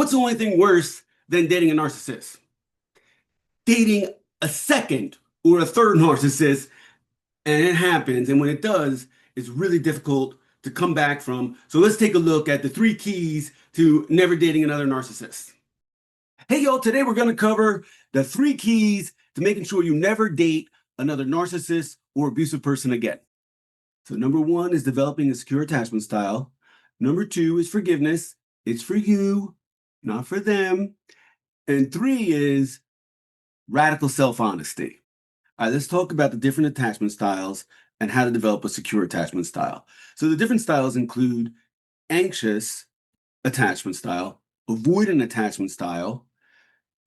What's the only thing worse than dating a narcissist? Dating a second or a third narcissist, and it happens. And when it does, it's really difficult to come back from. So let's take a look at the 3 keys to never dating another narcissist. Hey, y'all, today we're going to cover the 3 keys to making sure you never date another narcissist or abusive person again. So, number 1 is developing a secure attachment style. Number 2 is forgiveness. It's for you, not for them. And 3 is radical self-honesty. All right, let's talk about the different attachment styles and how to develop a secure attachment style. So the different styles include anxious attachment style, avoidant attachment style,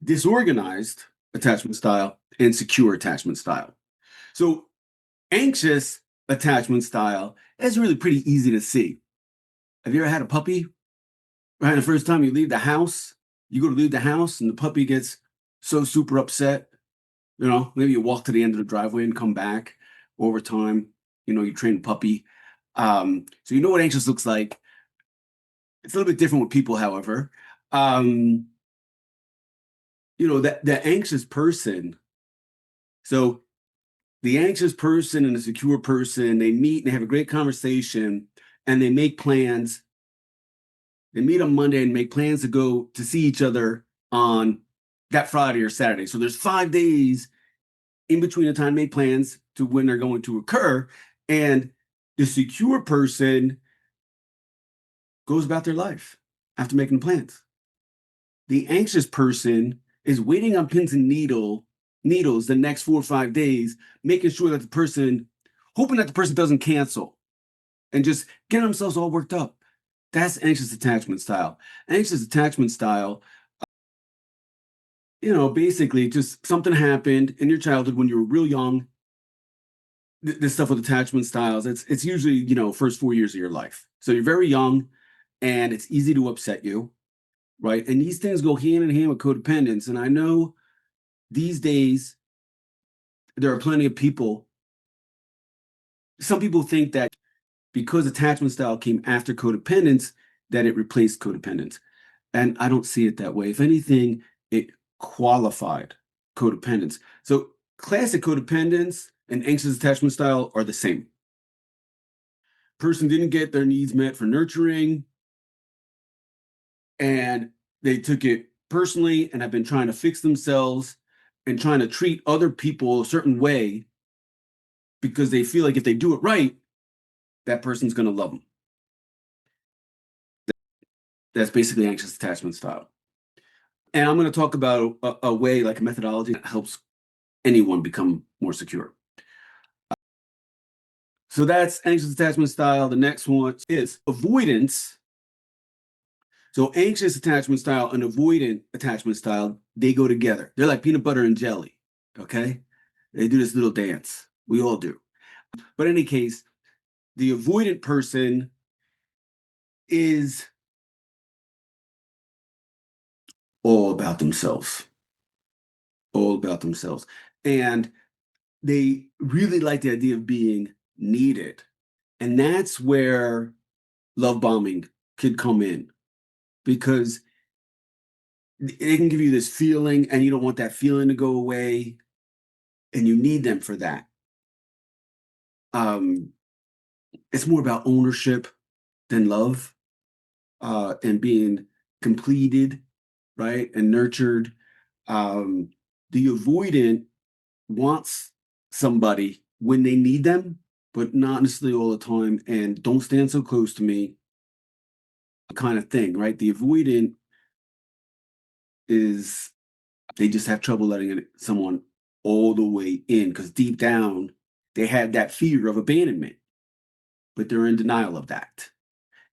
disorganized attachment style, and secure attachment style. So anxious attachment style is really pretty easy to see. Have you ever had a puppy? Right, the first time you leave the house, you go to leave the house and the puppy gets so super upset. Maybe you walk to the end of the driveway and come back. Over time, you train a puppy. So you know what anxious looks like. It's a little bit different with people, however. That the anxious person. So the anxious person and the secure person, they meet and they have a great conversation and they make plans. They meet on Monday and make plans to go to see each other on that Friday or Saturday. So there's 5 days in between the time they make plans to when they're going to occur. And the secure person goes about their life after making plans. The anxious person is waiting on pins and needles the next 4 or 5 days, making sure that hoping that the person doesn't cancel and just getting themselves all worked up. That's anxious attachment style. Anxious attachment style, basically just something happened in your childhood when you were real young. This stuff with attachment styles, it's usually, first 4 years of your life. So you're very young and it's easy to upset you, right? And these things go hand in hand with codependence. And I know these days there are plenty of people. Some people think that because attachment style came after codependence, that it replaced codependence. And I don't see it that way. If anything, it qualified codependence. So classic codependence and anxious attachment style are the same. Person didn't get their needs met for nurturing, and they took it personally and have been trying to fix themselves and trying to treat other people a certain way because they feel like if they do it right, that person's going to love them. That's basically anxious attachment style. And I'm going to talk about a way, like a methodology that helps anyone become more secure. So that's anxious attachment style. The next one is avoidance. So anxious attachment style and avoidant attachment style, they go together. They're like peanut butter and jelly, okay? They do this little dance. We all do. But in any case, the avoidant person is all about themselves. All about themselves. And they really like the idea of being needed. And that's where love bombing could come in, because they can give you this feeling and you don't want that feeling to go away and you need them for that. It's more about ownership than love, and being completed, right, and nurtured. The avoidant wants somebody when they need them, but not necessarily all the time, and don't stand so close to me kind of thing, right? The avoidant is, they just have trouble letting someone all the way in because deep down they have that fear of abandonment, but they're in denial of that.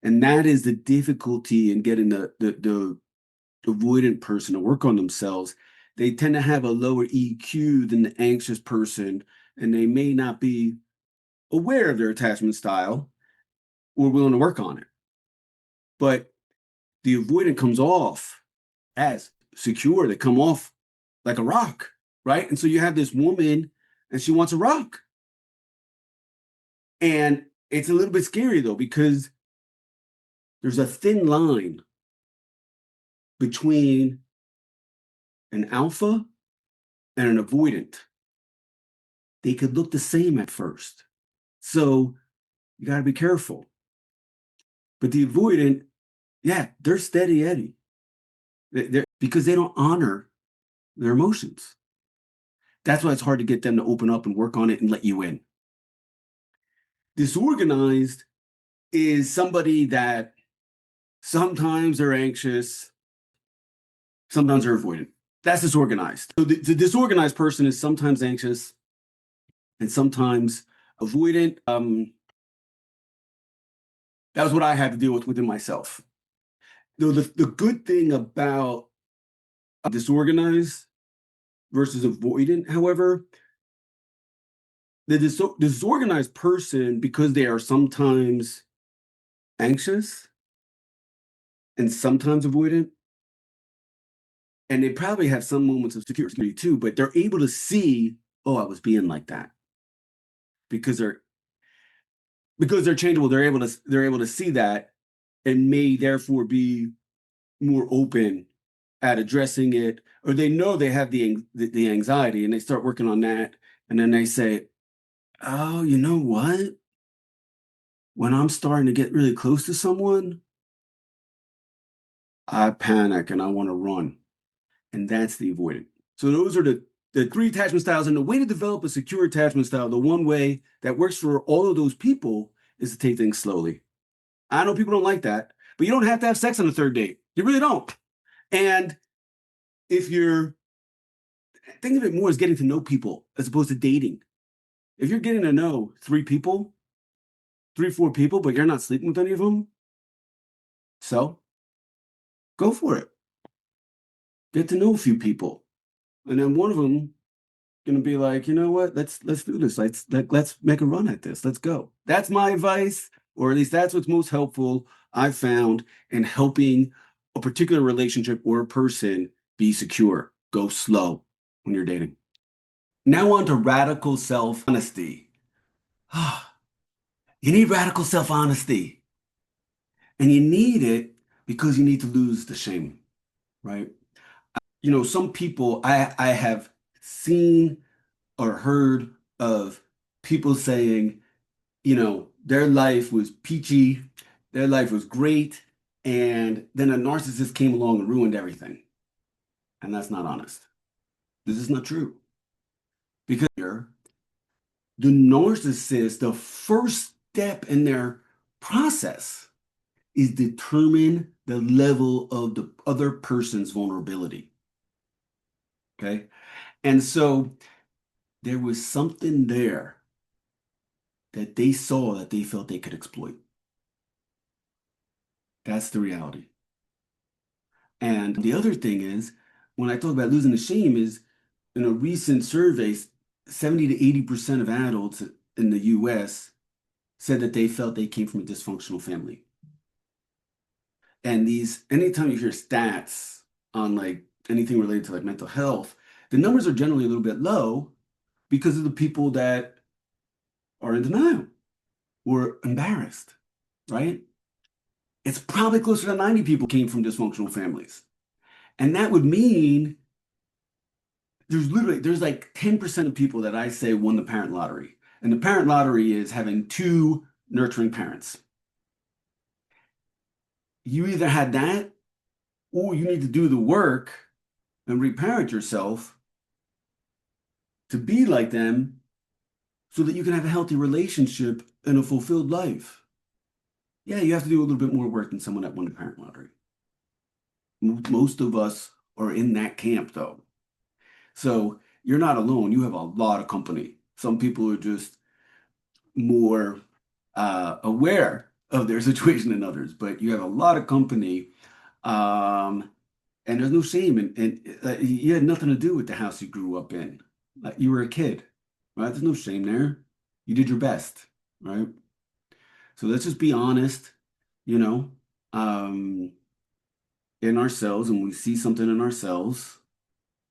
And that is the difficulty in getting the avoidant person to work on themselves. They tend to have a lower EQ than the anxious person, and they may not be aware of their attachment style or willing to work on it. But the avoidant comes off as secure. They come off like a rock, right? And so you have this woman and she wants a rock. And it's a little bit scary though, because there's a thin line between an alpha and an avoidant. They could look the same at first. So you got to be careful. But the avoidant, yeah, they're steady Eddie. Because they don't honor their emotions. That's why it's hard to get them to open up and work on it and let you in. Disorganized is somebody that sometimes they're anxious, sometimes they're avoidant. That's disorganized. So the disorganized person is sometimes anxious and sometimes avoidant. That was what I had to deal with within myself. The good thing about disorganized versus avoidant, however, the disorganized person, because they are sometimes anxious and sometimes avoidant, and they probably have some moments of security too, but they're able to see, oh, I was being like that. Because they're changeable, they're able to see that and may therefore be more open at addressing it, or they know they have the anxiety and they start working on that, and then they say, oh, you know what? When I'm starting to get really close to someone, I panic and I want to run. And that's the avoidant. So those are the three attachment styles. And the way to develop a secure attachment style, the one way that works for all of those people is to take things slowly. I know people don't like that, but you don't have to have sex on the third date. You really don't. And if you're, think of it more as getting to know people as opposed to dating. If you're getting to know 4 people, but you're not sleeping with any of them, so go for it. Get to know a few people. And then one of them gonna be like, you know what? Let's do this. Let's make a run at this. Let's go. That's my advice, or at least that's what's most helpful I've found in helping a particular relationship or a person be secure. Go slow when you're dating. Now on to radical self-honesty. You need radical self-honesty. And you need it because you need to lose the shame, right? Some people I have seen or heard of people saying, their life was peachy, their life was great, and then a narcissist came along and ruined everything. And that's not honest. This is not true. Because the narcissist, the first step in their process is determine the level of the other person's vulnerability. Okay? And so there was something there that they saw that they felt they could exploit. That's the reality. And the other thing is, when I talk about losing the shame, is in a recent survey, 70 to 80% of adults in the US said that they felt they came from a dysfunctional family. And anytime you hear stats on like anything related to like mental health, the numbers are generally a little bit low because of the people that are in denial or embarrassed, right? It's probably closer to 90 people came from dysfunctional families. And that would mean there's like 10% of people that I say won the parent lottery. And the parent lottery is having 2 nurturing parents. You either had that or you need to do the work and reparent yourself to be like them so that you can have a healthy relationship and a fulfilled life. Yeah, you have to do a little bit more work than someone that won the parent lottery. Most of us are in that camp, though. So you're not alone. You have a lot of company. Some people are just more aware of their situation than others, but you have a lot of company, and there's no shame. And you had nothing to do with the house you grew up in. You were a kid, right? There's no shame there. You did your best, right? So let's just be honest, you know, um, in ourselves, and we see something in ourselves.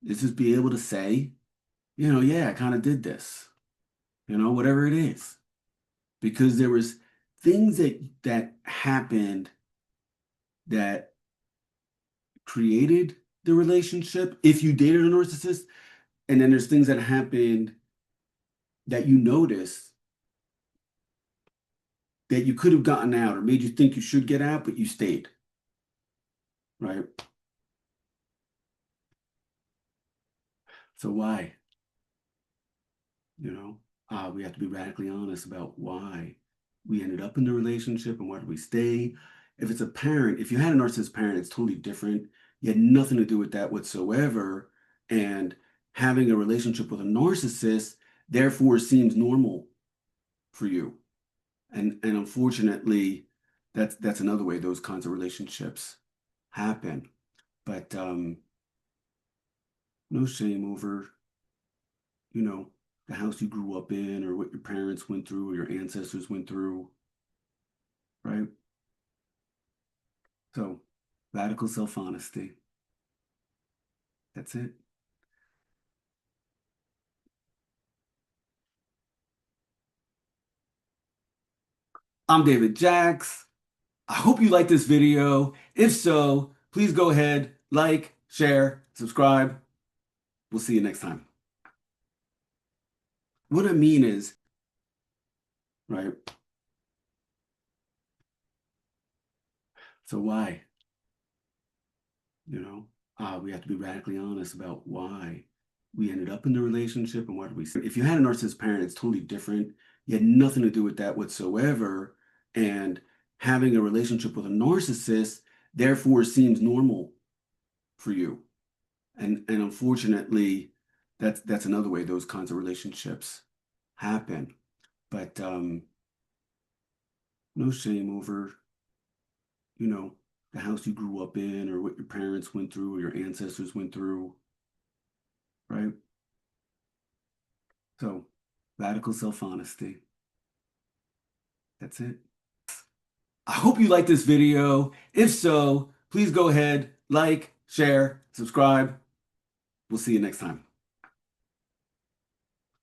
Let's just be able to say, yeah, I kind of did this, whatever it is, because there was things that happened that created the relationship if you dated a narcissist, and then there's things that happened that you notice that you could have gotten out or made you think you should get out, but you stayed, right? So why? You know, we have to be radically honest about why we ended up in the relationship and why did we stay. If it's a parent, if you had a narcissist parent, it's totally different. You had nothing to do with that whatsoever. And having a relationship with a narcissist, therefore, seems normal for you. And unfortunately, that's another way those kinds of relationships happen. But no shame over, you know, the house you grew up in or what your parents went through or your ancestors went through, right? So, radical self-honesty. That's it. I'm David Jax. I hope you liked this video. If so, please go ahead, like, share, subscribe. We'll see you next time. What I mean is, right? So why? You know, we have to be radically honest about why we ended up in the relationship and why did we. If you had a narcissist parent, it's totally different. You had nothing to do with that whatsoever. And having a relationship with a narcissist, therefore, seems normal for you. And unfortunately, that's another way those kinds of relationships happen. But no shame over, you know, the house you grew up in or what your parents went through or your ancestors went through, right? So, radical self-honesty. That's it. I hope you liked this video. If so, please go ahead, like, share, subscribe. We'll see you next time.